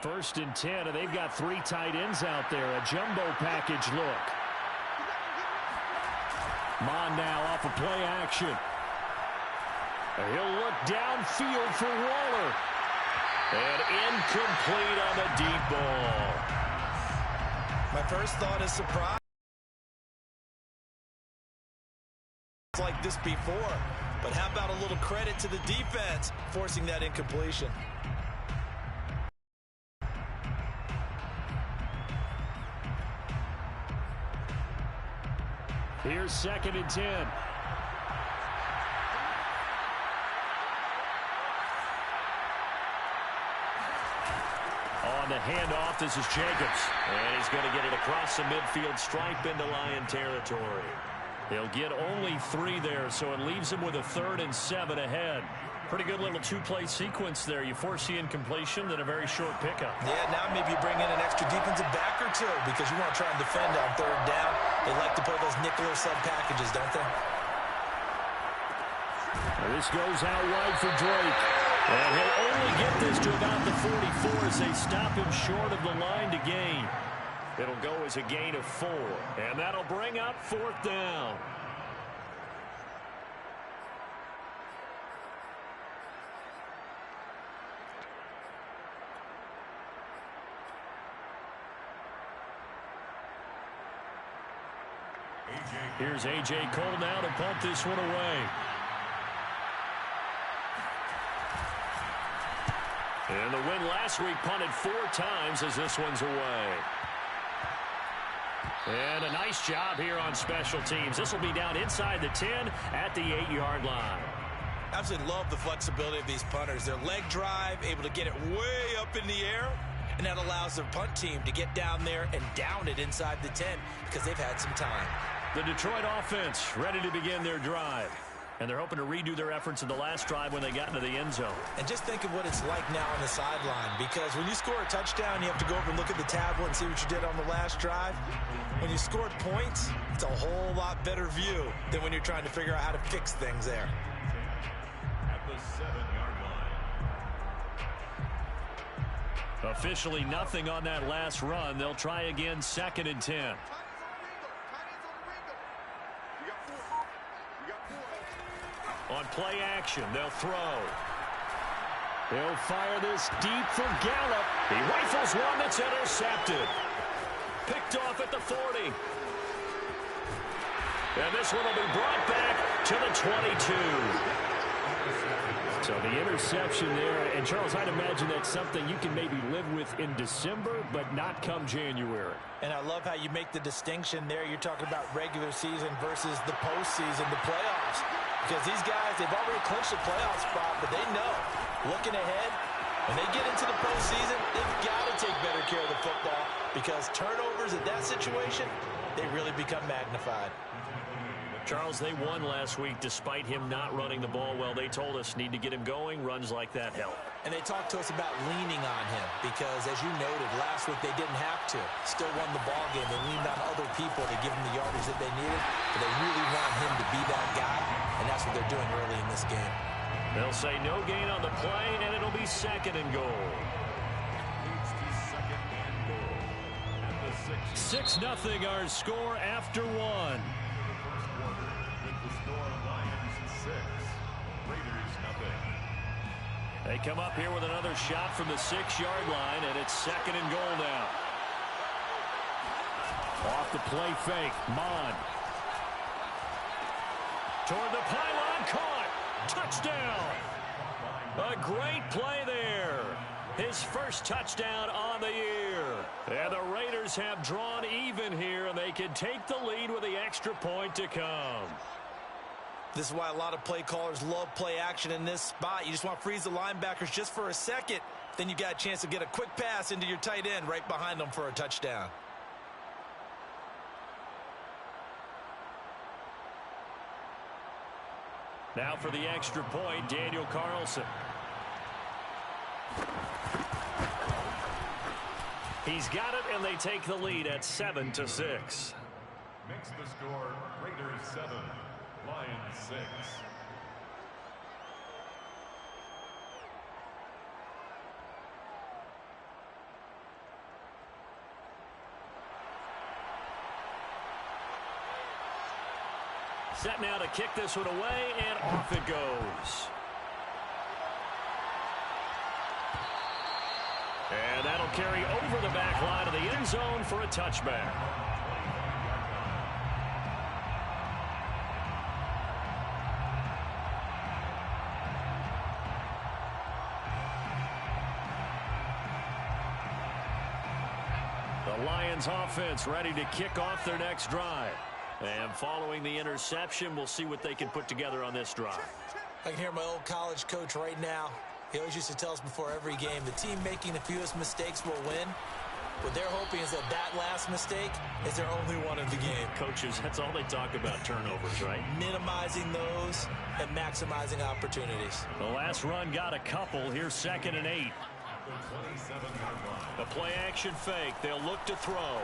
First and 10, and they've got 3 tight ends out there. A jumbo package look. Mon now off of play action. He'll look downfield for Waller. And incomplete on the deep ball. My first thought is surprise. Like this before. But how about a little credit to the defense forcing that incompletion? Here's 2nd and 10. On the handoff, this is Jacobs. And he's going to get it across the midfield stripe into Lion territory. They'll get only 3 there, so it leaves them with a 3rd and 7 ahead. Pretty good little 2-play sequence there. You force the incompletion, then a very short pickup. Yeah, now maybe you bring in an extra defensive back or 2 because you want to try and defend on 3rd down. They like to play those nickel or sub packages, don't they? This goes out wide for Drake. And he'll only get this to about the 44 as they stop him short of the line to gain. It'll go as a gain of 4. And that'll bring up 4th down. Here's A.J. Cole now to pump this one away. And the win last week punted 4 times as this one's away. And a nice job here on special teams. This will be down inside the 10 at the 8-yard line. Absolutely love the flexibility of these punters. Their leg drive, able to get it way up in the air, and that allows their punt team to get down there and down it inside the 10 because they've had some time. The Detroit offense ready to begin their drive. And they're hoping to redo their efforts in the last drive when they got into the end zone. And just think of what it's like now on the sideline, because when you score a touchdown, you have to go over and look at the tablet and see what you did on the last drive. When you scored points, it's a whole lot better view than when you're trying to figure out how to fix things there. At the 7-yard line. Officially nothing on that last run. They'll try again 2nd and 10. On play action, they'll throw. They'll fire this deep for Gallup. He rifles one that's intercepted. Picked off at the 40. And this one will be brought back to the 22. So the interception there. And, Charles, I'd imagine that's something you can maybe live with in December, but not come January. And I love how you make the distinction there. You're talking about regular season versus the postseason, the playoffs. Because these guys, they've already clinched the playoff spot, but they know, looking ahead, when they get into the postseason, they've got to take better care of the football because turnovers in that situation, they really become magnified. Charles, they won last week despite him not running the ball well. They told us need to get him going. Runs like that help. And they talked to us about leaning on him because, as you noted, last week they didn't have to. Still won the ball game. They leaned on other people to give them the yardage that they needed, but they really want him to be that guy, and that's what they're doing early in this game. They'll say no gain on the play, and it'll be 2nd and goal. 6-0 our score after 1. They come up here with another shot from the 6-yard line, and it's 2nd and goal now. Off the play fake, Mon. Toward the pylon, caught. Touchdown. A great play there. His first touchdown on the year. And the Raiders have drawn even here, and they can take the lead with the extra point to come. This is why a lot of play callers love play action in this spot. You just want to freeze the linebackers just for a second. Then you got a chance to get a quick pass into your tight end right behind them for a touchdown. Now for the extra point, Daniel Carlson. He's got it, and they take the lead at 7-6. Makes the score Raiders 7, Lions 6. Set now to kick this one away, and off it goes. And that'll carry over the back line of the end zone for a touchback. The Lions offense ready to kick off their next drive. And following the interception, we'll see what they can put together on this drive. I can hear my old college coach right now. He always used to tell us before every game, the team making the fewest mistakes will win. What they're hoping is that last mistake is their only one of the game. Coaches, that's all they talk about, turnovers, right? Minimizing those and maximizing opportunities. The last run got a couple. Here's 2nd and 8. The play-action fake. They'll look to throw.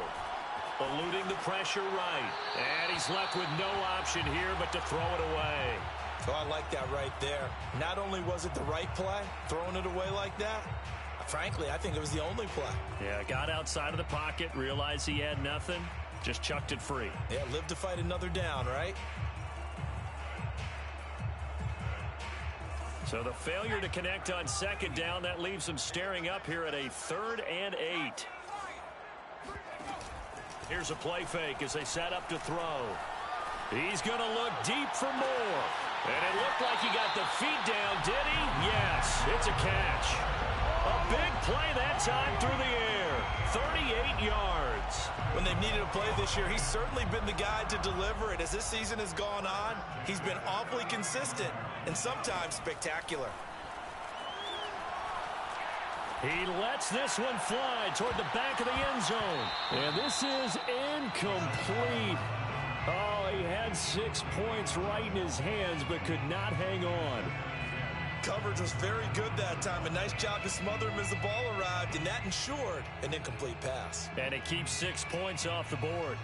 Eluding the pressure right. And he's left with no option here but to throw it away. So I like that right there. Not only was it the right play, throwing it away like that, frankly, I think it was the only play. Yeah, got outside of the pocket, realized he had nothing, just chucked it free. Yeah, live to fight another down, right? So the failure to connect on 2nd down, that leaves them staring up here at a 3rd and 8. Here's a play fake as they set up to throw. He's going to look deep for more. And it looked like he got the feet down, did he? Yes, it's a catch. A big play that time through the air. 38 yards. When they've needed a play this year, he's certainly been the guy to deliver it. As this season has gone on, he's been awfully consistent and sometimes spectacular. He lets this one fly toward the back of the end zone. And this is incomplete. Oh, he had 6 points right in his hands, but could not hang on. Coverage was very good that time. A nice job to smother him as the ball arrived, and that ensured an incomplete pass. And it keeps 6 points off the board.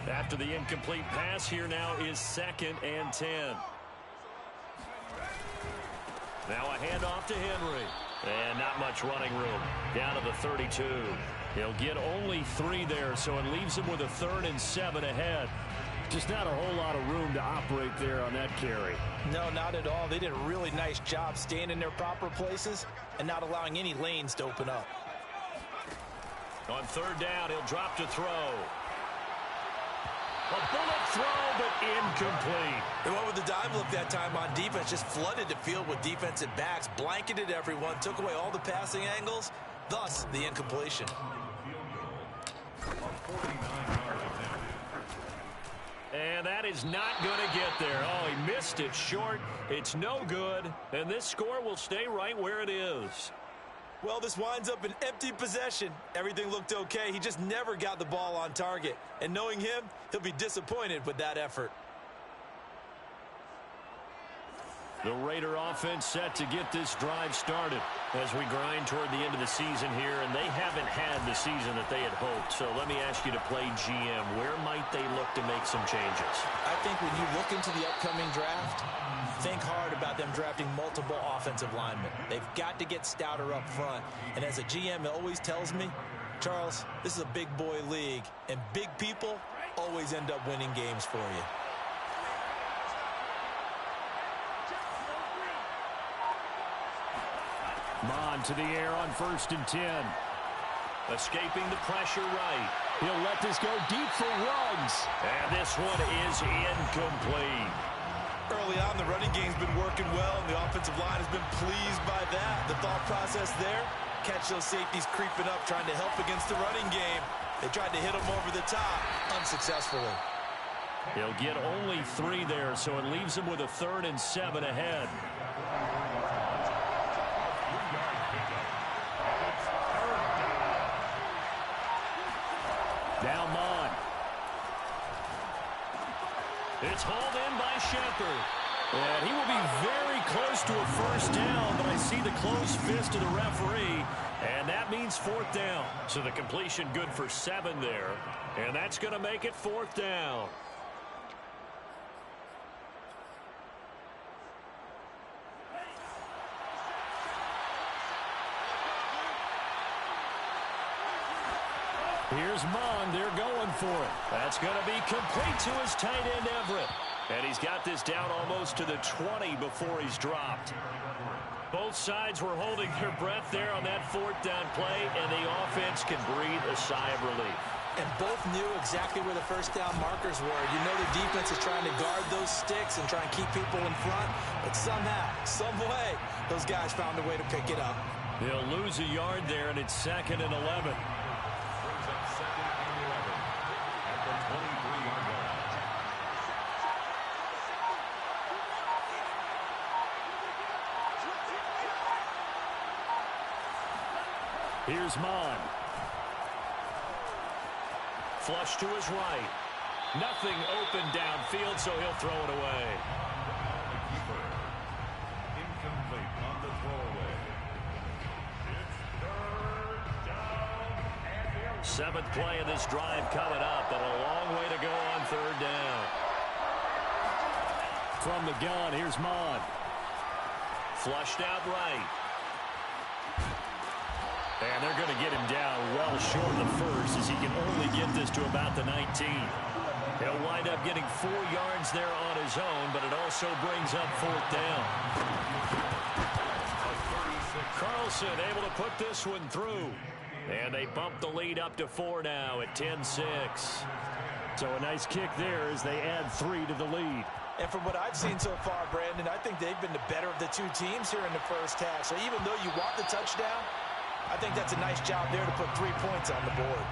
After the incomplete pass, here now is 2nd and 10. Now a handoff to Henry. And not much running room. Down to the 32. He'll get only 3 there, so it leaves him with a 3rd and 7 ahead. Just not a whole lot of room to operate there on that carry. No, not at all. They did a really nice job staying in their proper places and not allowing any lanes to open up. On 3rd down, he'll drop to throw. A bullet throw, but incomplete. They went with the dive look that time on defense, just flooded the field with defensive backs, blanketed everyone, took away all the passing angles, thus the incompletion. And that is not going to get there. Oh, he missed it short. It's no good. And this score will stay right where it is. Well, this winds up an empty possession. Everything looked okay. He just never got the ball on target. And knowing him, he'll be disappointed with that effort. The Raider offense set to get this drive started as we grind toward the end of the season here, and they haven't had the season that they had hoped. So let me ask you to play GM. Where might they look to make some changes? I think when you look into the upcoming draft, think hard about them drafting multiple offensive linemen. They've got to get stouter up front. And as a GM, it always tells me, Charles, this is a big boy league, and big people always end up winning games for you. Mon to the air on 1st and 10. Escaping the pressure right. He'll let this go deep for Ruggs. And this one is incomplete. Early on, the running game's been working well, and the offensive line has been pleased by that. The thought process there, catch those safeties creeping up, trying to help against the running game. They tried to hit them over the top, unsuccessfully. He'll get only 3 there, so it leaves him with a 3rd and 7 ahead. Now Mon. It's hauled in by Shepard. And he will be very close to a 1st down, but I see the closed fist of the referee, and that means 4th down. So the completion good for 7 there, and that's going to make it 4th down. Here's Mond. They're going for it. That's going to be complete to his tight end, Everett. And he's got this down almost to the 20 before he's dropped. Both sides were holding their breath there on that fourth down play, and the offense can breathe a sigh of relief. And both knew exactly where the first down markers were. You know the defense is trying to guard those sticks and try and keep people in front. But somehow, some way, those guys found a way to pick it up. They'll lose a yard there, and it's 2nd and 11. Brings up 2nd and 11 at the 23-yard line. Here's Mond. Flush to his right. Nothing open downfield, so he'll throw it away. Keeper. Incomplete on the throwaway. It's 3rd down and 7th play of this drive coming up, but a long way to go on 3rd down. From the gun, here's Mond. Flushed out right. And they're going to get him down well short of the first, as he can only get this to about the 19. He'll wind up getting 4 yards there on his own, but it also brings up 4th down. Carlson able to put this one through. And they bump the lead up to 4 now at 10-6. So a nice kick there as they add 3 to the lead. And from what I've seen so far, Brandon, I think they've been the better of the two teams here in the first half. So even though you want the touchdown, I think that's a nice job there to put 3 points on the board.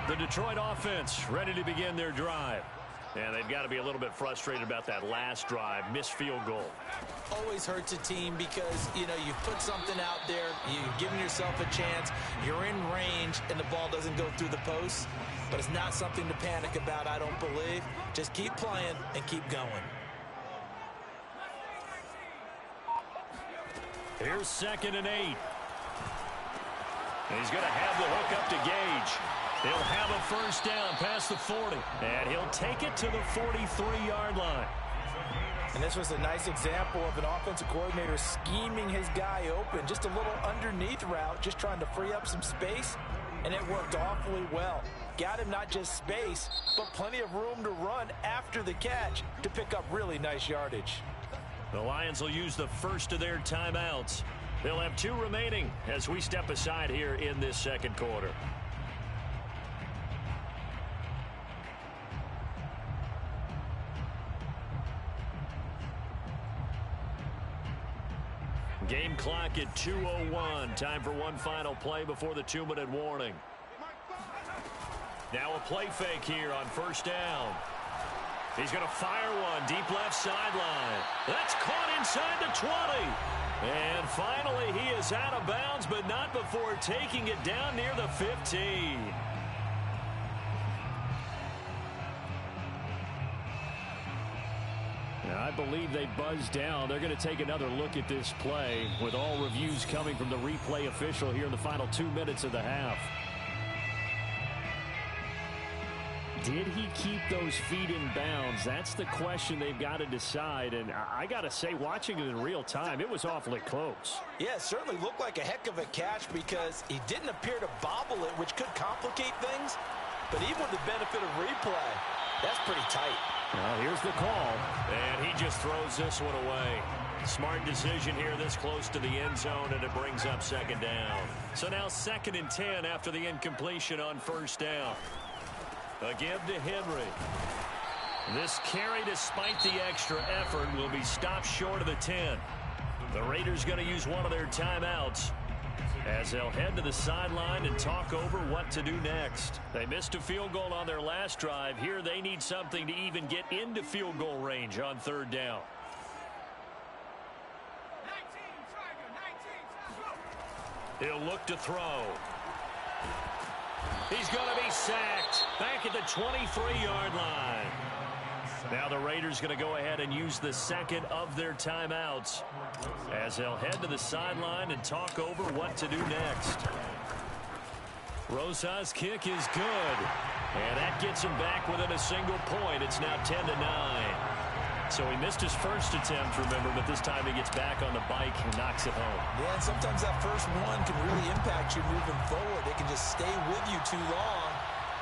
The Detroit offense ready to begin their drive. And they've got to be a little bit frustrated about that last drive, missed field goal. Always hurts a team because, you know, you put something out there, you've given yourself a chance, you're in range, and the ball doesn't go through the post. But it's not something to panic about, I don't believe. Just keep playing and keep going. Here's 2nd and 8. He's going to have the hook up to Gage. He'll have a first down past the 40. And he'll take it to the 43-yard line. And this was a nice example of an offensive coordinator scheming his guy open. Just a little underneath route, just trying to free up some space. And it worked awfully well. Got him not just space, but plenty of room to run after the catch to pick up really nice yardage. The Lions will use the first of their timeouts. They'll have 2 remaining as we step aside here in this second quarter. Game clock at 2:01. Time for one final play before the 2-minute warning. Now a play fake here on first down. He's going to fire one deep left sideline. That's caught inside the 20. And finally he is out of bounds, but not before taking it down near the 15. I believe they buzzed down. They're going to take another look at this play with all reviews coming from the replay official here in the final 2 minutes of the half. Did he keep those feet in bounds? That's the question they've got to decide. And I got to say, watching it in real time, it was awfully close. Yeah, it certainly looked like a heck of a catch because he didn't appear to bobble it, which could complicate things. But even with the benefit of replay, that's pretty tight. Well, here's the call. And he just throws this one away. Smart decision here this close to the end zone, and it brings up 2nd down. So now 2nd and 10 after the incompletion on first down. A give to Henry. This carry, despite the extra effort, will be stopped short of the 10. The Raiders going to use one of their timeouts as they'll head to the sideline and talk over what to do next. They missed a field goal on their last drive. Here they need something to even get into field goal range on 3rd down. He'll look to throw. He's going to be sacked back at the 23-yard line. Now the Raiders going to go ahead and use the second of their timeouts as they'll head to the sideline and talk over what to do next. Rosa's kick is good, and that gets him back within a single point. It's now 10-9. So he missed his first attempt, remember, but this time he gets back on the bike and knocks it home. Yeah, and sometimes that first one can really impact you moving forward. They can just stay with you too long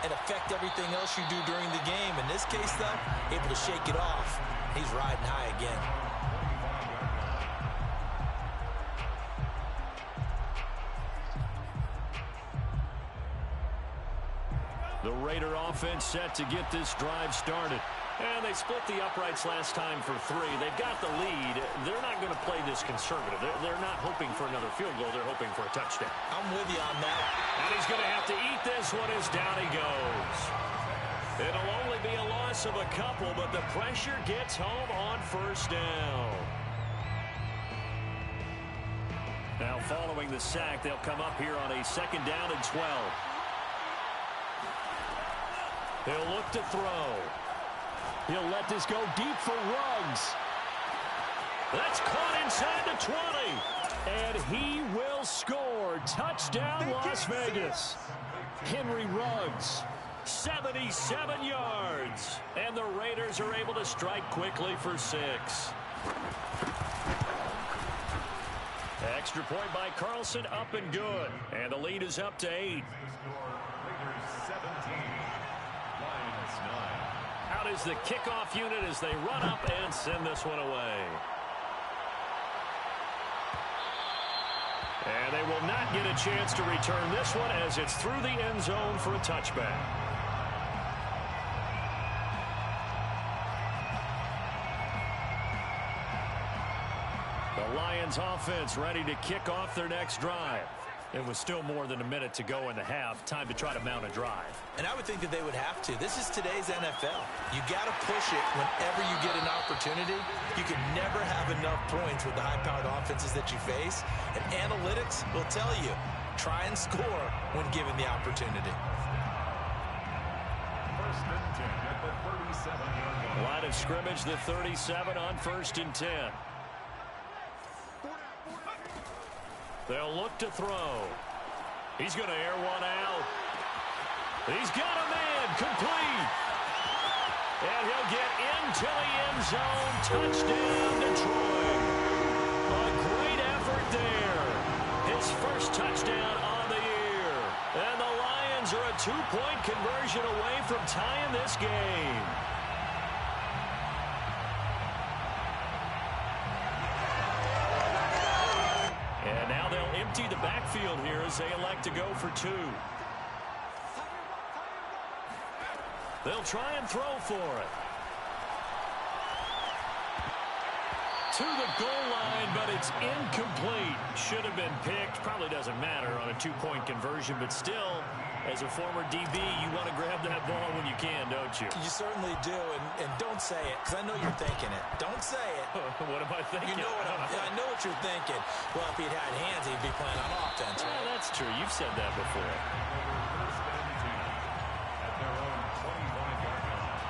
and affect everything else you do during the game. In this case, though, able to shake it off. He's riding high again. The Raider offense set to get this drive started. And they split the uprights last time for 3. They've got the lead. They're not going to play this conservative. They're not hoping for another field goal. They're hoping for a touchdown. I'm with you on that. And he's going to have to eat this one as down he goes. It'll only be a loss of a couple, but the pressure gets home on first down. Now following the sack, they'll come up here on a 2nd down and 12. He'll look to throw. He'll let this go deep for Ruggs. That's caught inside the 20. And he will score. Touchdown, Las Vegas. Henry Ruggs, 77 yards. And the Raiders are able to strike quickly for 6. Extra point by Carlson, up and good. And the lead is up to 8. Out is the kickoff unit as they run up and send this one away. And they will not get a chance to return this one as it's through the end zone for a touchback. The Lions offense ready to kick off their next drive. It was still more than a minute to go in the half. Time to try to mount a drive. And I would think that they would have to. This is today's NFL. You got to push it whenever you get an opportunity. You can never have enough points with the high-powered offenses that you face. And analytics will tell you, try and score when given the opportunity. First and 10 at the 37-yard line. Line of scrimmage, the 37 on 1st and 10. They'll look to throw. He's going to air one out. He's got a man, complete. And he'll get into the end zone. Touchdown, Detroit. A great effort there. His first touchdown on the year. And the Lions are a 2-point conversion away from tying this game. And now they'll empty the backfield here as they elect to go for 2. They'll try and throw for it. To the goal line, but it's incomplete. Should have been picked. Probably doesn't matter on a 2-point conversion, but still, as a former DB, you want to grab that ball when you can, don't you? You certainly do, and don't say it, because I know you're thinking it. Don't say it. What am I thinking? You know I know what you're thinking. Well, if he'd had hands, he'd be playing on offense, right? Well, that's true. You've said that before. First and 10 at their own 25-yard line.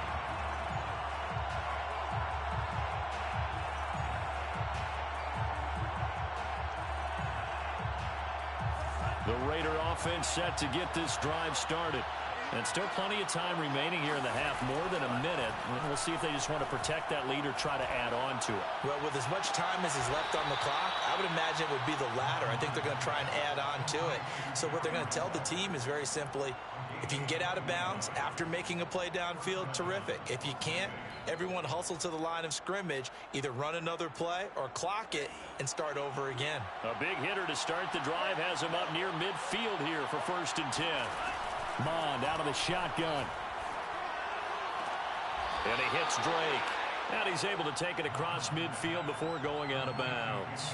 The Raider offense set to get this drive started. And still plenty of time remaining here in the half, more than a minute. We'll see if they just want to protect that lead or try to add on to it. Well, with as much time as is left on the clock, I would imagine it would be the latter. I think they're going to try and add on to it. So what they're going to tell the team is very simply, if you can get out of bounds after making a play downfield, terrific. If you can't, everyone hustle to the line of scrimmage, either run another play or clock it and start over again. A big hitter to start the drive has him up near midfield here for 1st and 10. Mond out of the shotgun. And he hits Drake. And he's able to take it across midfield before going out of bounds.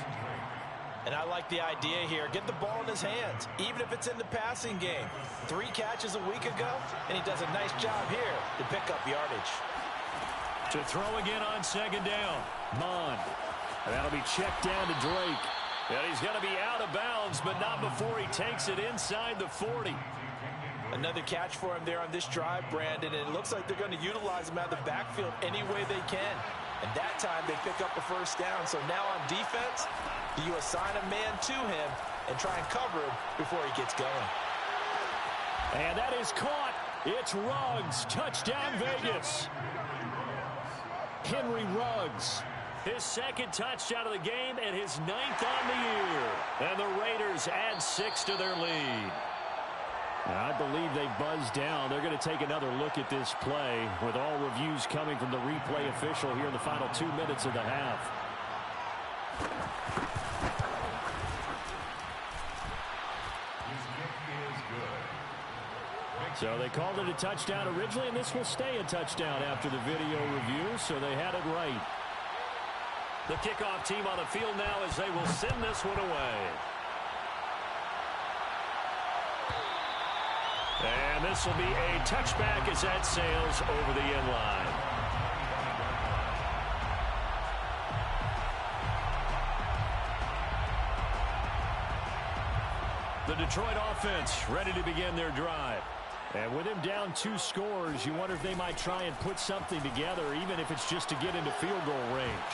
And I like the idea here. Get the ball in his hands, even if it's in the passing game. 3 catches a week ago, and he does a nice job here to pick up yardage. To throw again on 2nd down. Mond. And that'll be checked down to Drake. And he's going to be out of bounds, but not before he takes it inside the 40. Another catch for him there on this drive, Brandon, and it looks like they're going to utilize him out of the backfield any way they can. And that time they pick up a 1st down. So now on defense, do you assign a man to him and try and cover him before he gets going? And that is caught. It's Ruggs. Touchdown, Vegas. Henry Ruggs. His second touchdown of the game and his 9th on the year. And the Raiders add 6 to their lead. I believe they buzzed down. They're going to take another look at this play with all reviews coming from the replay official here in the final 2 minutes of the half. So they called it a touchdown originally, and this will stay a touchdown after the video review, so they had it right. The kickoff team on the field now as they will send this one away. And this will be a touchback as that sails over the end line. The Detroit offense ready to begin their drive. And with him down 2 scores, you wonder if they might try and put something together, even if it's just to get into field goal range.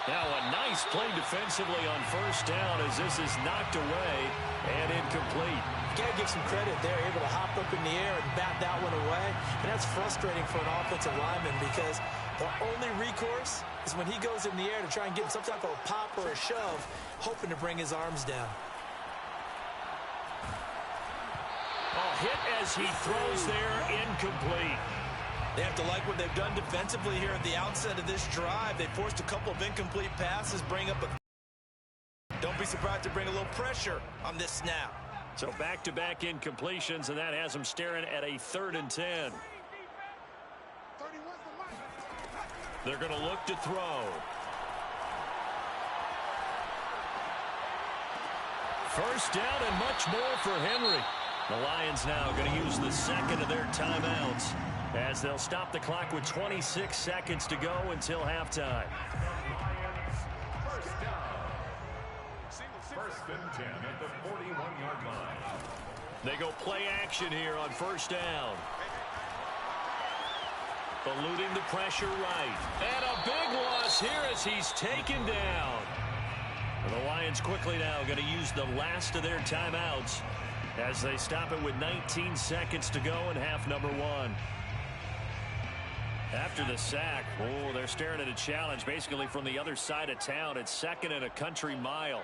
Now a nice play defensively on first down as this is knocked away and incomplete. You got to give some credit there, able to hop up in the air and bat that one away. And that's frustrating for an offensive lineman because the only recourse is when he goes in the air to try and get some type of a pop or a shove, hoping to bring his arms down. Hit as he throws there, incomplete. They have to like what they've done defensively here at the outset of this drive. They forced a couple of incomplete passes, bring up a... Don't be surprised to bring a little pressure on this snap. So back-to-back incompletions, and that has them staring at a 3rd and 10. They're going to look to throw. First down and much more for Henry. The Lions now going to use the second of their timeouts as they'll stop the clock with 26 seconds to go until halftime. First and 10 at the 41-yard line. They go play action here on first down. Eluding the pressure right. And a big loss here as he's taken down. And the Lions quickly now going to use the last of their timeouts as they stop it with 19 seconds to go in half number 1. After the sack, they're staring at a challenge basically from the other side of town. It's 2nd and a country mile.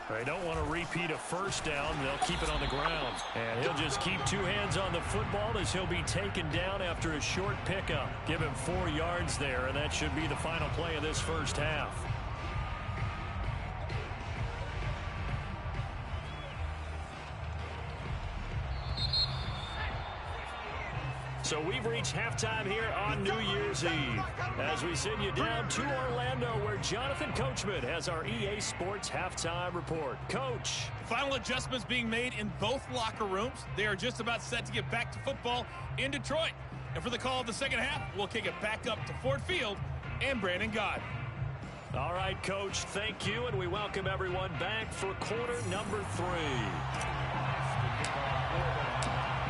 They don't want to repeat a first down. They'll keep it on the ground. And he'll just keep 2 hands on the football as he'll be taken down after a short pickup. Give him 4 yards there, and that should be the final play of this first half. So we've reached halftime here on New Year's Eve as we send you down to Orlando where Jonathan Coachman has our EA Sports halftime report. Coach. Final adjustments being made in both locker rooms. They are just about set to get back to football in Detroit. And for the call of the second half, we'll kick it back up to Ford Field and Brandon Gott. All right, Coach, thank you, and we welcome everyone back for quarter number 3.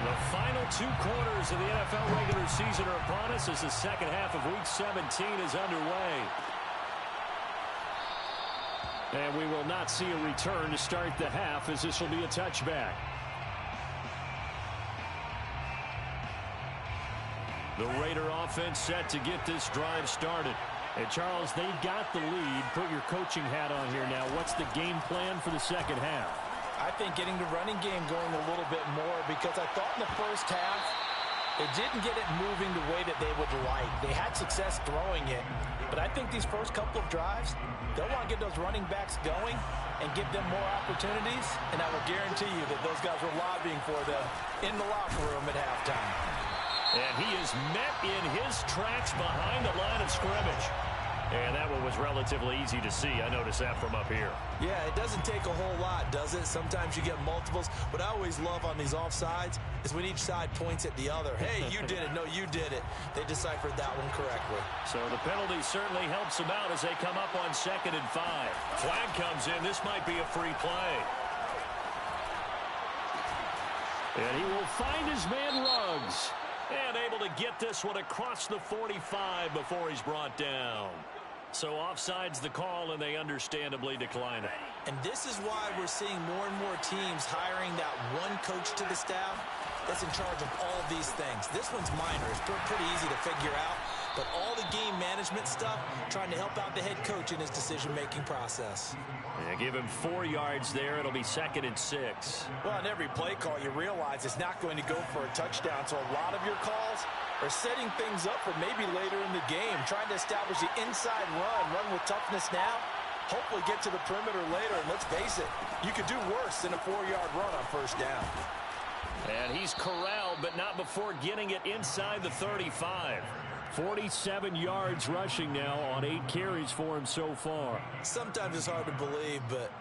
The final 2 quarters of the NFL regular season are upon us as the second half of Week 17 is underway. And we will not see a return to start the half as this will be a touchback. The Raider offense set to get this drive started. And, Charles, they've got the lead. Put your coaching hat on here now. What's the game plan for the second half? I think getting the running game going a little bit more because I thought in the first half it didn't get it moving the way that they would like. They had success throwing it, but I think these first couple of drives, they'll want to get those running backs going and give them more opportunities, and I will guarantee you that those guys were lobbying for them in the locker room at halftime. And he is met in his tracks behind the line of scrimmage. And that one was relatively easy to see. I noticed that from up here. Yeah, it doesn't take a whole lot, does it? Sometimes you get multiples. What I always love on these offsides is when each side points at the other. Hey, you did it. No, you did it. They deciphered that one correctly. So the penalty certainly helps them out as they come up on 2nd and 5. Flag comes in. This might be a free play. And he will find his man Ruggs. And able to get this one across the 45 before he's brought down. So offside's the call, and they understandably decline it. And this is why we're seeing more and more teams hiring that one coach to the staff that's in charge of all these things. This one's minor. It's pretty easy to figure out. But all the game management stuff, trying to help out the head coach in his decision-making process. Yeah, give him 4 yards there. It'll be 2nd and 6. Well, in every play call, you realize it's not going to go for a touchdown. So a lot of your calls are setting things up for maybe later in the game, trying to establish the inside run with toughness now, hopefully get to the perimeter later. And let's face it, you could do worse than a 4-yard run on first down. And he's corralled, but not before getting it inside the 35. 47 yards rushing now on 8 carries for him so far. Sometimes it's hard to believe, but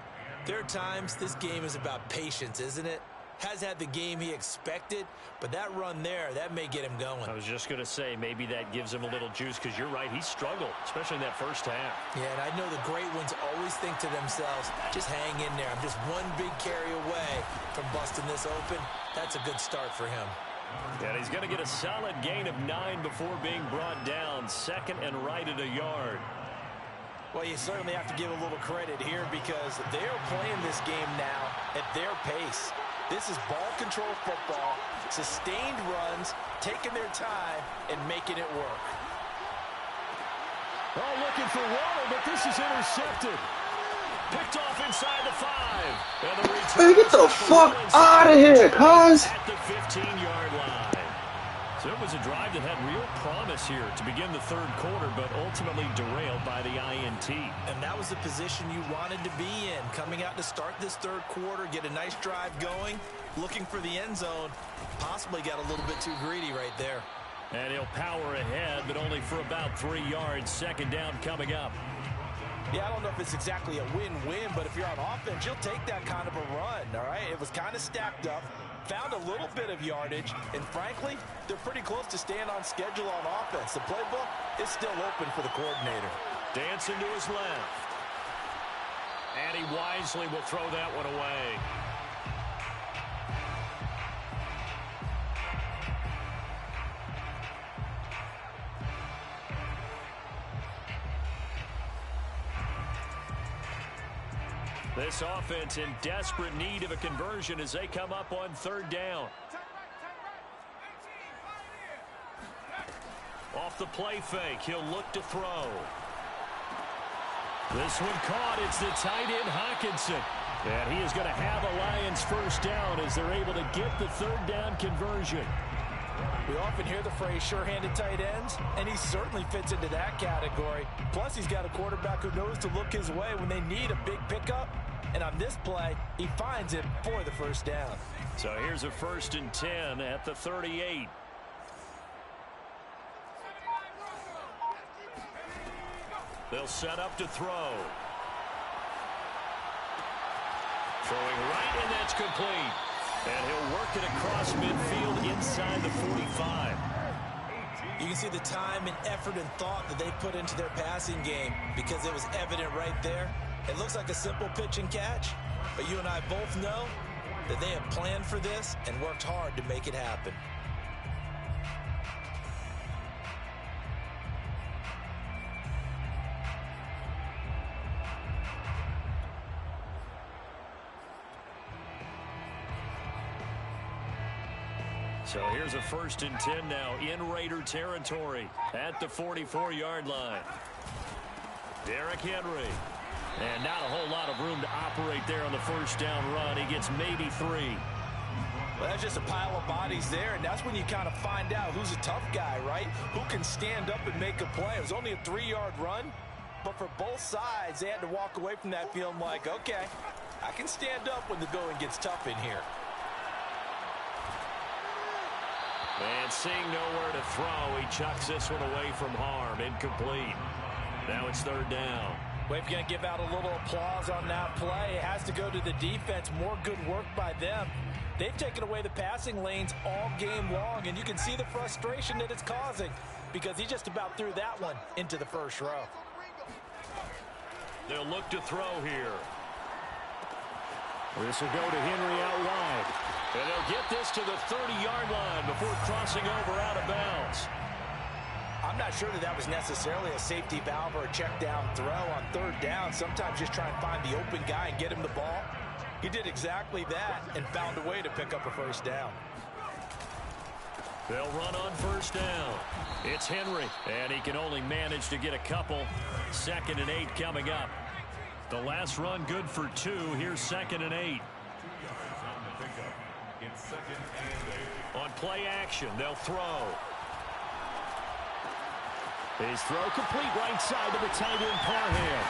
there are times this game is about patience, isn't it? Has had the game he expected, but that run there, that may get him going. I was just going to say, maybe that gives him a little juice, because you're right, he struggled, especially in that first half. Yeah, and I know the great ones always think to themselves, just hang in there. I'm just one big carry away from busting this open. That's a good start for him. And he's going to get a solid gain of 9 before being brought down. 2nd and right at a yard. Well, you certainly have to give a little credit here because they're playing this game now at their pace. This is ball control football, sustained runs, taking their time, and making it work. Oh, looking for water, but this is intercepted. Picked off inside the 5. And the Hey, get the fuck out of here, cuz! At the 15-yard line. So it was a drive that had real promise here to begin the 3rd quarter, but ultimately derailed by the INT. And that was the position you wanted to be in, coming out to start this 3rd quarter, get a nice drive going, looking for the end zone. Possibly got a little bit too greedy right there. And he'll power ahead, but only for about 3 yards. 2nd down coming up. Yeah, I don't know if it's exactly a win-win, but if you're on offense, you'll take that kind of a run, all right? It was kind of stacked up, found a little bit of yardage, and frankly, they're pretty close to staying on schedule on offense. The playbook is still open for the coordinator. Dancing to his left. And he wisely will throw that one away. This offense in desperate need of a conversion as they come up on 3rd down. Off the play fake, he'll look to throw. This one caught. It's the tight end Hawkinson. And he is going to have a Lions first down as they're able to get the 3rd down conversion. We often hear the phrase sure-handed tight ends, and he certainly fits into that category. Plus, he's got a quarterback who knows to look his way when they need a big pickup. And on this play, he finds it for the first down. So here's a 1st and 10 at the 38. They'll set up to throw. Throwing right, and that's complete. And he'll work it across midfield inside the 45. You can see the time and effort and thought that they put into their passing game because it was evident right there. It looks like a simple pitch and catch, but you and I both know that they have planned for this and worked hard to make it happen. So here's a 1st and 10 now in Raider territory at the 44-yard line. Derrick Henry. And not a whole lot of room to operate there on the first down run. He gets maybe 3. Well, that's just a pile of bodies there, and that's when you kind of find out who's a tough guy, right? Who can stand up and make a play. It was only a 3-yard run, but for both sides, they had to walk away from that feeling like, okay, I can stand up when the going gets tough in here. And seeing nowhere to throw, he chucks this one away from harm. Incomplete. Now it's 3rd down. Well, if you're going to give out a little applause on that play, it has to go to the defense. More good work by them. They've taken away the passing lanes all game long, and you can see the frustration that it's causing because he just about threw that one into the first row. They'll look to throw here. This will go to Henry out wide. And they'll get this to the 30-yard line before crossing over out of bounds. I'm not sure that was necessarily a safety valve or a check down throw on 3rd down. Sometimes just try and find the open guy and get him the ball. He did exactly that and found a way to pick up a first down. They'll run on first down. It's Henry, and he can only manage to get a couple. 2nd and 8 coming up. The last run good for 2. Here's 2nd and 8. On play action, they'll throw. His throw complete right side to the tight end Parham.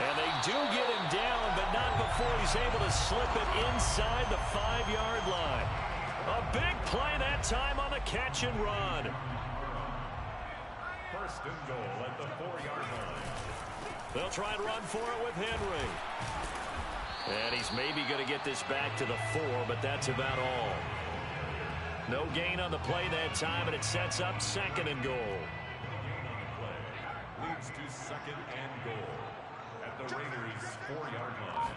And they do get him down, but not before he's able to slip it inside the 5-yard line. A big play that time on the catch and run. 1st and goal at the 4-yard line. They'll try and run for it with Henry. And he's maybe going to get this back to the 4, but that's about all. No gain on the play that time, and it sets up 2nd and goal. Leads to 2nd and goal at the Raiders' 4-yard line.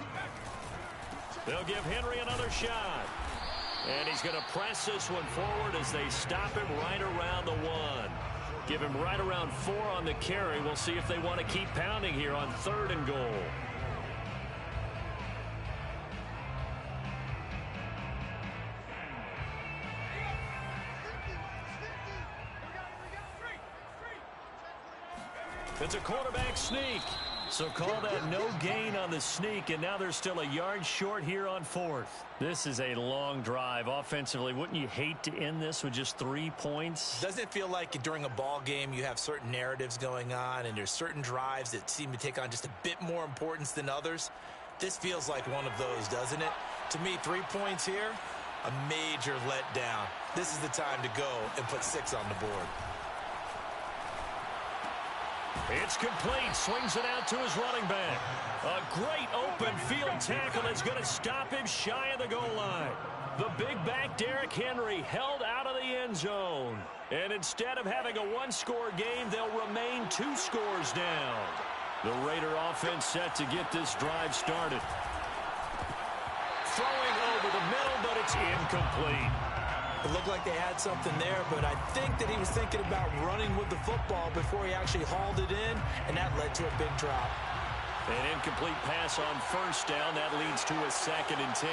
They'll give Henry another shot. And he's going to press this one forward as they stop him right around the 1. Give him right around 4 on the carry. We'll see if they want to keep pounding here on 3rd and goal. It's a quarterback sneak. So call that no gain on the sneak, and now they're still a yard short here on 4th. This is a long drive offensively. Wouldn't you hate to end this with just 3 points? Doesn't it feel like during a ball game you have certain narratives going on and there's certain drives that seem to take on just a bit more importance than others? This feels like one of those, doesn't it? To me, 3 points here, a major letdown. This is the time to go and put 6 on the board. It's complete. Swings it out to his running back. A great open field tackle is going to stop him shy of the goal line. The big back Derrick Henry held out of the end zone. And instead of having a 1-score game, they'll remain 2 scores down. The Raider offense set to get this drive started. Throwing over the middle, but it's incomplete. It looked like they had something there, but I think that he was thinking about running with the football before he actually hauled it in, and that led to a big drop. An incomplete pass on first down. That leads to a 2nd and 10.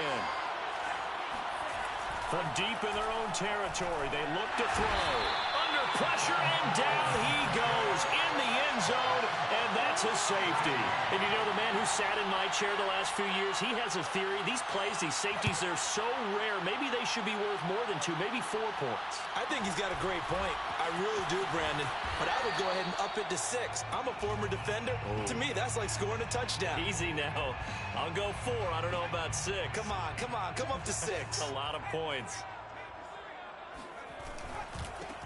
From deep in their own territory, they look to throw. Under pressure, and down he goes in the end zone, and that's a safety. And you know, the man who sat in my chair the last few years, he has a theory. These plays, these safeties, they're so rare. Maybe they should be worth more than 2, maybe 4 points. I think he's got a great point. I really do, Brandon. But I would go ahead and up it to 6. I'm a former defender. Oh. To me, that's like scoring a touchdown. Easy now. I'll go 4. I don't know about 6. Come on. Come up to 6. A lot of points.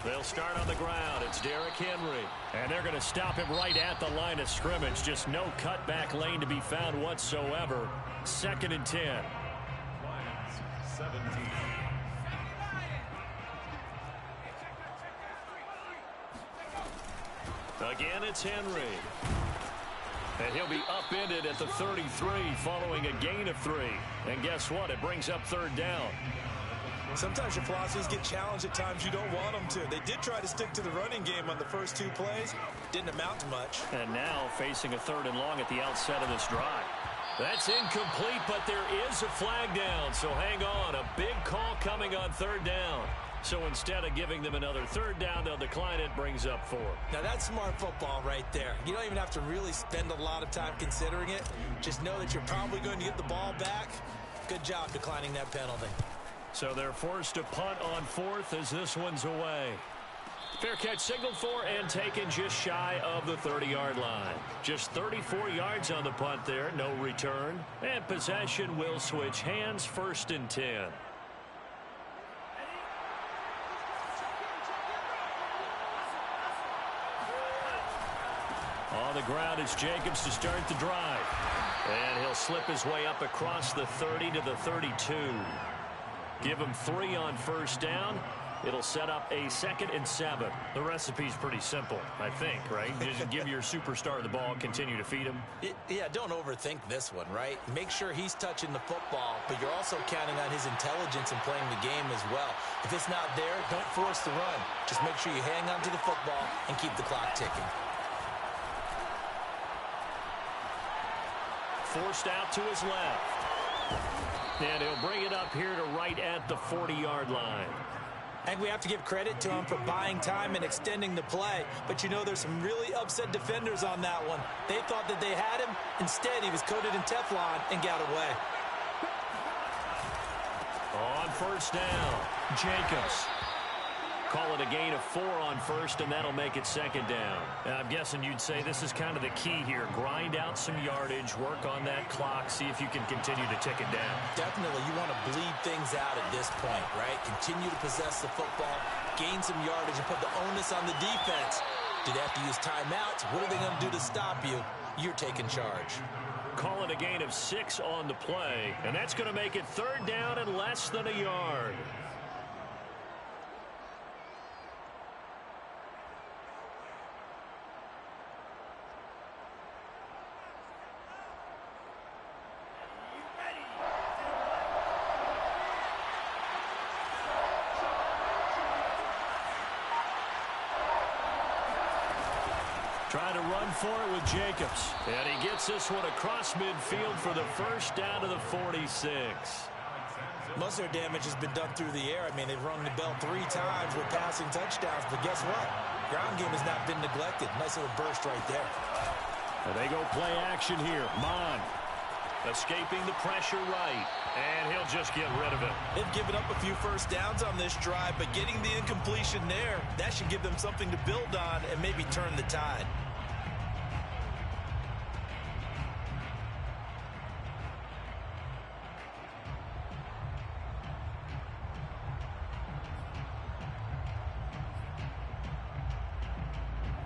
They'll start on the ground. It's Derrick Henry. And they're going to stop him right at the line of scrimmage. Just no cutback lane to be found whatsoever. 2nd and 10. Lions, 17. Again, it's Henry. And he'll be upended at the 33 following a gain of 3. And guess what? It brings up 3rd down. Sometimes your philosophies get challenged at times you don't want them to. They did try to stick to the running game on the first 2 plays. Didn't amount to much. And now facing a 3rd and long at the outset of this drive. That's incomplete, but there is a flag down. So hang on. A big call coming on 3rd down. So instead of giving them another 3rd down, they'll decline it. Brings up 4. Now that's smart football right there. You don't even have to really spend a lot of time considering it. Just know that you're probably going to get the ball back. Good job declining that penalty. So they're forced to punt on 4th as this one's away. Fair catch signaled for and taken just shy of the 30-yard line. Just 34 yards on the punt there, no return. And possession will switch hands, 1st and 10. On the ground is Jacobs to start the drive. And he'll slip his way up across the 30 to the 32. Give him 3 on first down. It'll set up a 2nd and 7. The recipe's pretty simple, I think, right? Just give your superstar the ball, continue to feed him. Yeah, don't overthink this one, right? Make sure he's touching the football, but you're also counting on his intelligence in playing the game as well. If it's not there, don't force the run. Just make sure you hang on to the football and keep the clock ticking. Forced out to his left. And he'll bring it up here to right at the 40-yard line. I think we have to give credit to him for buying time and extending the play. But, you know, there's some really upset defenders on that one. They thought that they had him. Instead, he was coated in Teflon and got away. On first down, Jacobs. Call it a gain of 4 on first, and that'll make it second down. I'm guessing you'd say this is kind of the key here. Grind out some yardage, work on that clock, see if you can continue to tick it down. Definitely, you want to bleed things out at this point, right? Continue to possess the football, gain some yardage, and put the onus on the defense. Do they have to use timeouts? What are they going to do to stop you? You're taking charge. Call it a gain of 6 on the play, and that's going to make it third down and less than a yard. Trying to run for it with Jacobs. And he gets this one across midfield for the first down to the 46. Most of their damage has been done through the air. I mean, they've rung the bell 3 times with passing touchdowns. But guess what? Ground game has not been neglected. Nice little burst right there. And they go play action here. Mon escaping the pressure right. And he'll just get rid of it. They've given up a few first downs on this drive, but getting the incompletion there, that should give them something to build on and maybe turn the tide.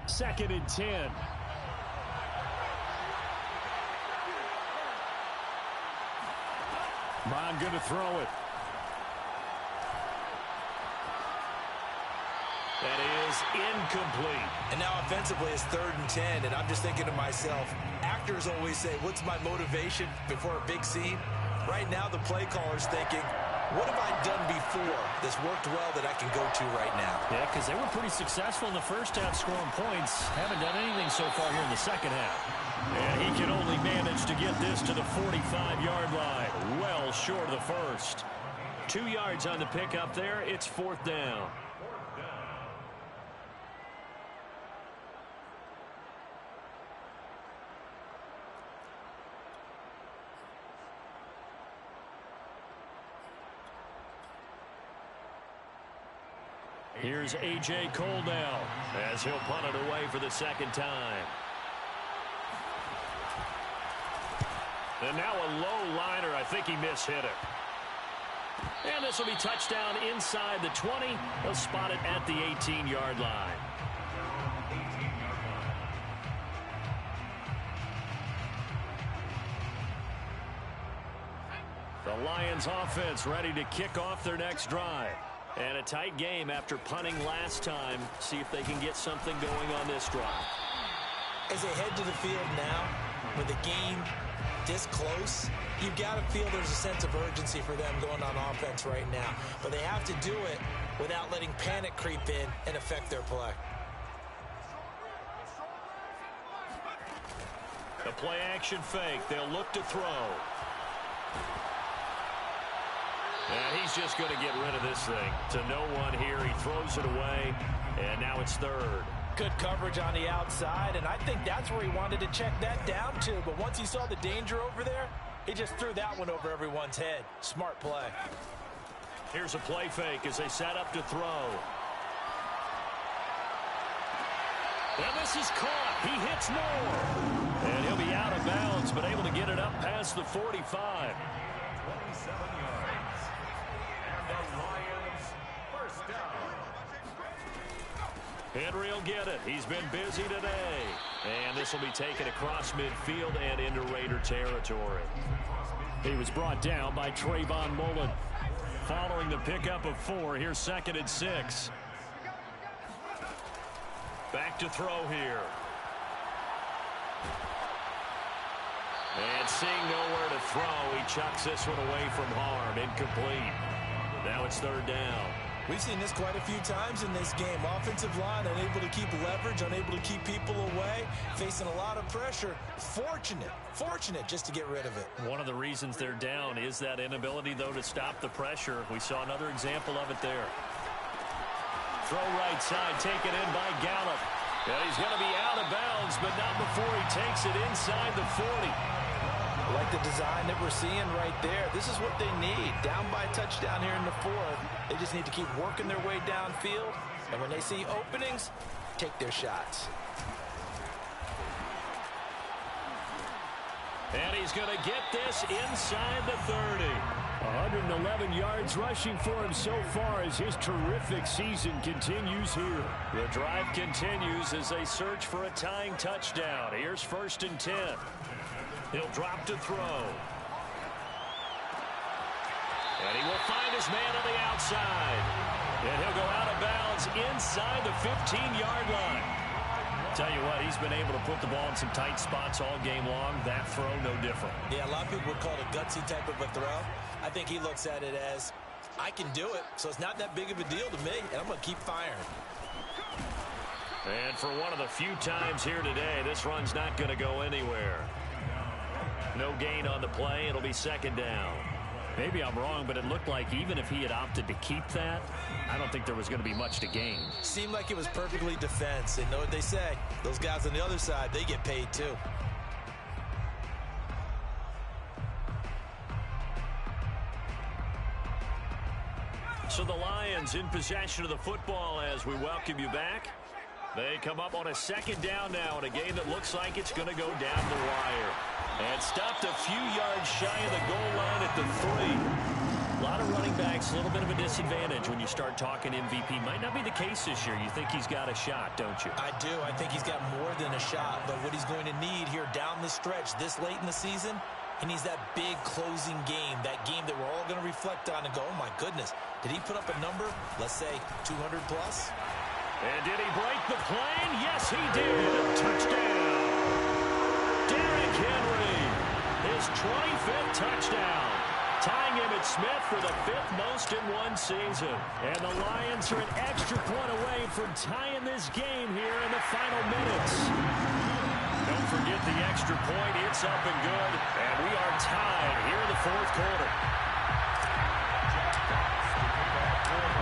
Second and 10. Mon going to throw it. That is incomplete. And now offensively it's 3rd and 10, and I'm just thinking to myself, actors always say, what's my motivation before a big scene? Right now the play caller's thinking, what have I done before that's worked well that I can go to right now? Yeah, because they were pretty successful in the first half scoring points. Haven't done anything so far here in the second half. And he can only manage to get this to the 45-yard line. Well short of the first. 2 yards on the pickup there. It's 4th down. Here's A.J. Cole now as he'll punt it away for the second time. And now a low liner. I think he mishit it. And this will be touchdown inside the 20. He'll spot it at the 18-yard line. The Lions offense ready to kick off their next drive. And a tight game after punting last time. See if they can get something going on this drive. As they head to the field now, with the game this close, you've got to feel there's a sense of urgency for them going on offense right now. But they have to do it without letting panic creep in and affect their play. The play action fake. They'll look to throw. And he's just going to get rid of this thing to no one here. He throws it away, and now it's 3rd. Good coverage on the outside, and I think that's where he wanted to check that down to. But once he saw the danger over there, he just threw that one over everyone's head. Smart play. Here's a play fake as they set up to throw. And this is caught. He hits more. And he'll be out of bounds, but able to get it up past the 45. 27 yards. And the Lions first down. Henry will get it. He's been busy today. And this will be taken across midfield and into Raider territory. He was brought down by Trayvon Mullen. Following the pickup of 4, here's 2nd and 6. Back to throw here. And seeing nowhere to throw, he chucks this one away from harm. Incomplete. Now it's 3rd down. We've seen this quite a few times in this game. Offensive line unable to keep leverage, unable to keep people away, facing a lot of pressure. Fortunate just to get rid of it. One of the reasons they're down is that inability, though, to stop the pressure. We saw another example of it there. Throw right side, taken in by Gallup. And he's going to be out of bounds, but not before he takes it inside the 40. I like the design that we're seeing right there. This is what they need. Down by a touchdown here in the fourth. They just need to keep working their way downfield. And when they see openings, take their shots. And he's going to get this inside the 30. 111 yards rushing for him so far as his terrific season continues here. The drive continues as they search for a tying touchdown. Here's 1st and 10. He'll drop to throw. And he will find his man on the outside. And he'll go out of bounds inside the 15-yard line. Tell you what, he's been able to put the ball in some tight spots all game long. That throw, no different. Yeah, a lot of people would call it a gutsy type of a throw. I think he looks at it as, I can do it, so it's not that big of a deal to me, and I'm going to keep firing. And for one of the few times here today, this run's not going to go anywhere. No gain on the play. It'll be 2nd down. Maybe I'm wrong, but it looked like even if he had opted to keep that, I don't think there was going to be much to gain. Seemed like it was perfectly defense. And know what they say? Those guys on the other side, they get paid too. So the Lions in possession of the football as we welcome you back. They come up on a 2nd down now in a game that looks like it's going to go down the wire. And stopped a few yards shy of the goal line at the 3. A lot of running backs, a little bit of a disadvantage when you start talking MVP. Might not be the case this year. You think he's got a shot, don't you? I do. I think he's got more than a shot. But what he's going to need here down the stretch this late in the season, he needs that big closing game, that game that we're all going to reflect on and go, oh, my goodness, did he put up a number, let's say, 200 plus? And did he break the plane? Yes, he did. Touchdown. Derrick Henry, his 25th touchdown. Tying him at Smith for the 5th most in one season. And the Lions are an extra point away from tying this game here in the final minutes. Don't forget the extra point. It's up and good. And we are tied here in the 4th quarter.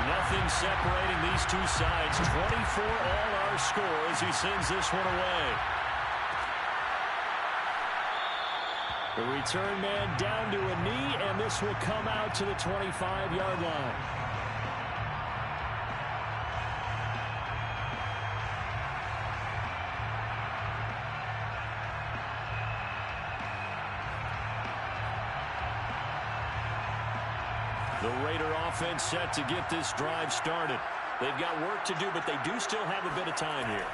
Nothing separating these two sides. 24 all our score as he sends this one away. The return man down to a knee, and this will come out to the 25-yard line. The Raider offense set to get this drive started. They've got work to do, but they do still have a bit of time here.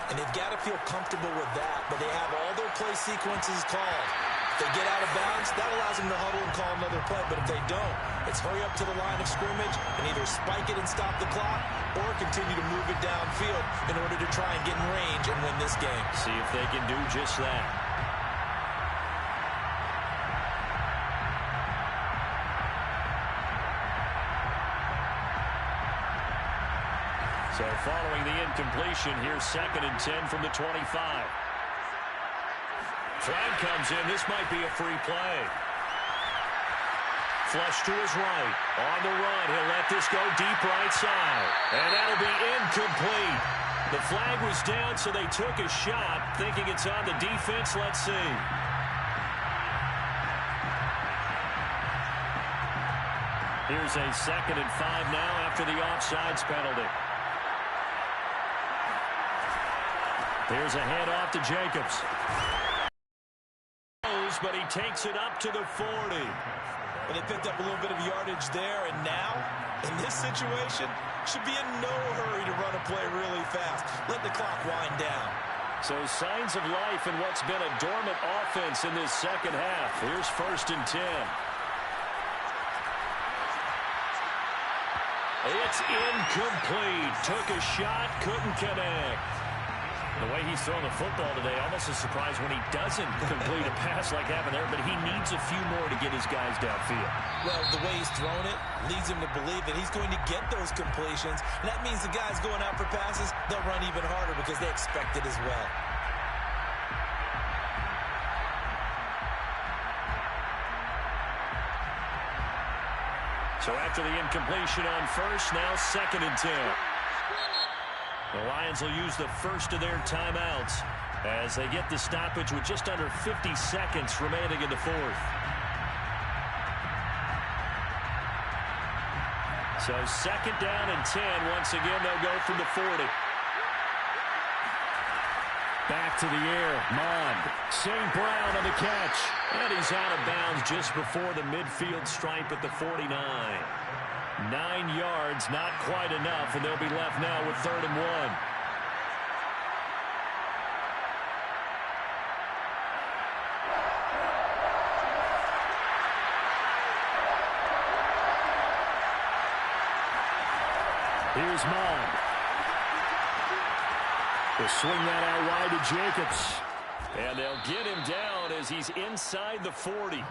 And they've got to feel comfortable with that, but they have all their play sequences called. If they get out of bounds, that allows them to huddle and call another play. But if they don't, it's hurry up to the line of scrimmage and either spike it and stop the clock or continue to move it downfield in order to try and get in range and win this game. See if they can do just that. So following the incompletion, here's 2nd and 10 from the 25. Flag comes in. This might be a free play. Flush to his right. On the run. He'll let this go deep right side. And that'll be incomplete. The flag was down, so they took a shot, thinking it's on the defense. Let's see. Here's a 2nd and 5 now after the offsides penalty. Here's a handoff to Jacobs. But he takes it up to the 40. Well, they picked up a little bit of yardage there, and now, in this situation, should be in no hurry to run a play really fast. Let the clock wind down. So signs of life in what's been a dormant offense in this 2nd half. Here's 1st and 10. It's incomplete. Took a shot, couldn't connect. The way he's throwing the football today, almost a surprise when he doesn't complete a pass like that there, but he needs a few more to get his guys downfield. Well, the way he's thrown it leads him to believe that he's going to get those completions. And that means the guys going out for passes, they'll run even harder because they expect it as well. So after the incompletion on 1st, now 2nd and 10. The Lions will use the first of their timeouts as they get the stoppage with just under 50 seconds remaining in the fourth. So second down and 10. Once again, they'll go from the 40. Back to the air. Mond. St. Brown on the catch. And he's out of bounds just before the midfield stripe at the 49. 9 yards, not quite enough, and they'll be left now with 3rd and 1. Here's Mond. They'll swing that out wide to Jacobs. And they'll get him down as he's inside the 40.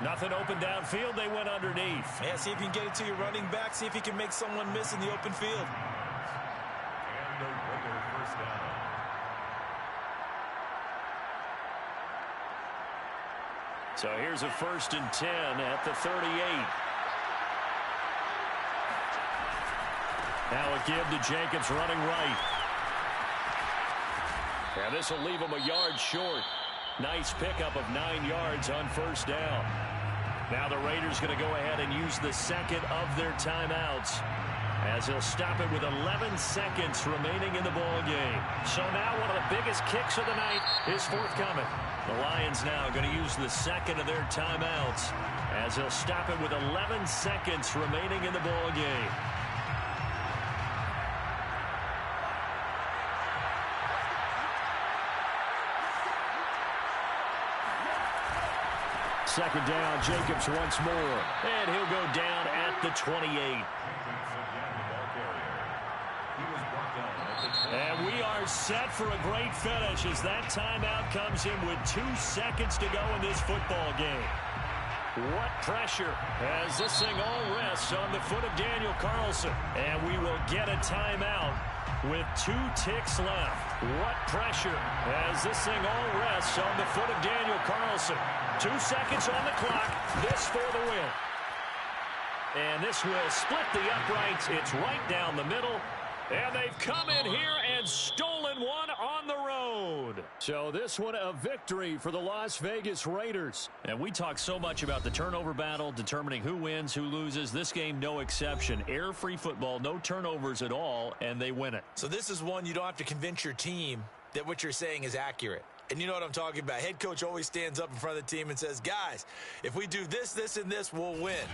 Nothing open downfield. They went underneath. Yeah, see if you can get it to your running back. See if you can make someone miss in the open field. And a regular first down. So here's a 1st and 10 at the 38. Now a give to Jacobs running right. And this will leave him a yard short. Nice pickup of 9 yards on 1st down. Now the Raiders going to go ahead and use the second of their timeouts as they'll stop it with 11 seconds remaining in the ball game. So now one of the biggest kicks of the night is forthcoming. The Lions now going to use the second of their timeouts as they'll stop it with 11 seconds remaining in the ball game. Second down, Jacobs once more. And he'll go down at the 28. And we are set for a great finish as that timeout comes in with 2 seconds to go in this football game. What pressure as this thing all rests on the foot of Daniel Carlson. And we will get a timeout with 2 ticks left. What pressure as this thing all rests on the foot of Daniel Carlson. 2 seconds on the clock. This for the win. And this will split the uprights. It's right down the middle. And they've come in here and stolen one on the road. So this one a victory for the Las Vegas Raiders. And we talk so much about the turnover battle, determining who wins, who loses. This game, no exception. Air-free football, no turnovers at all, and they win it. So this is one you don't have to convince your team that what you're saying is accurate. And you know what I'm talking about. Head coach always stands up in front of the team and says, guys, if we do this, this, and this, we'll win.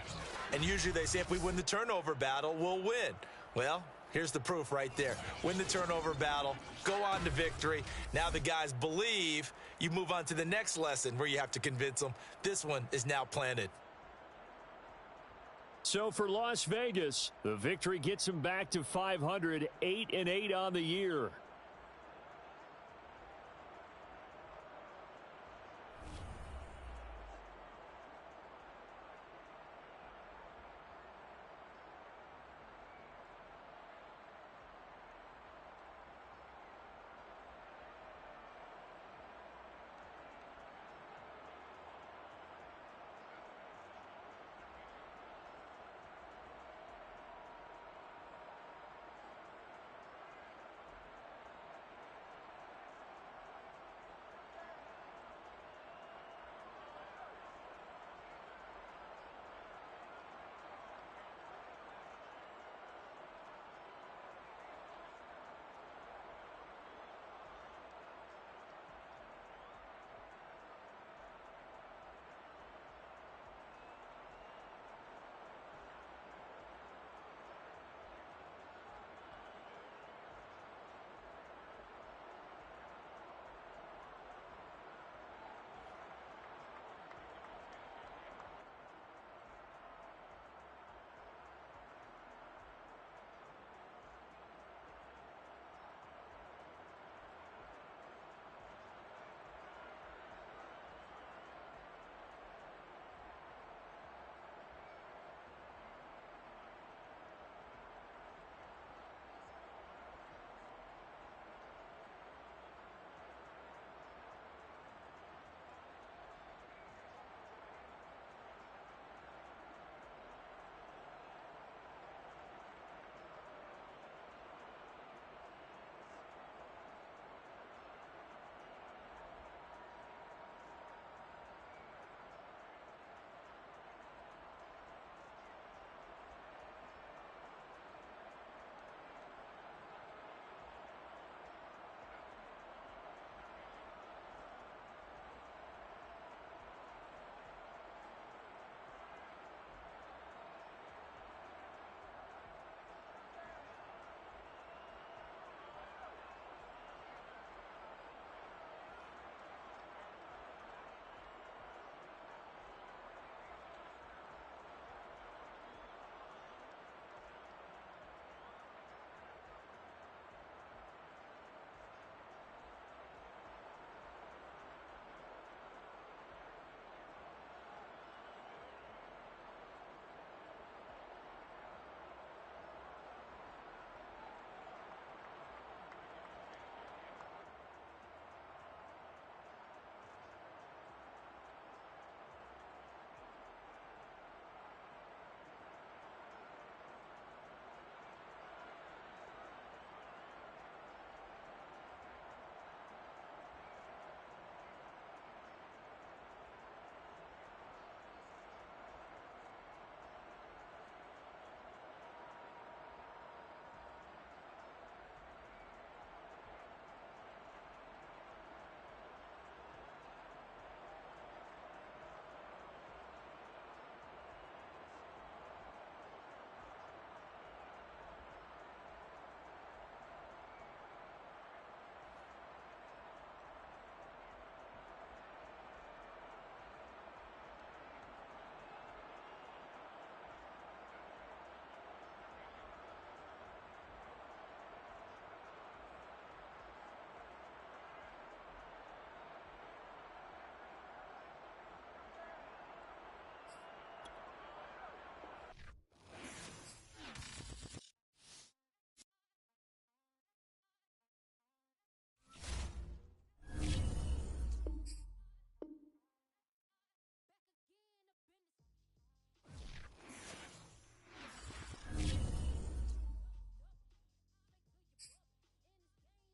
And usually they say if we win the turnover battle, we'll win. Well, here's the proof right there. Win the turnover battle, go on to victory. Now the guys believe. You move on to the next lesson where you have to convince them. This one is now planted. So for Las Vegas, the victory gets them back to 500, 8-8 on the year.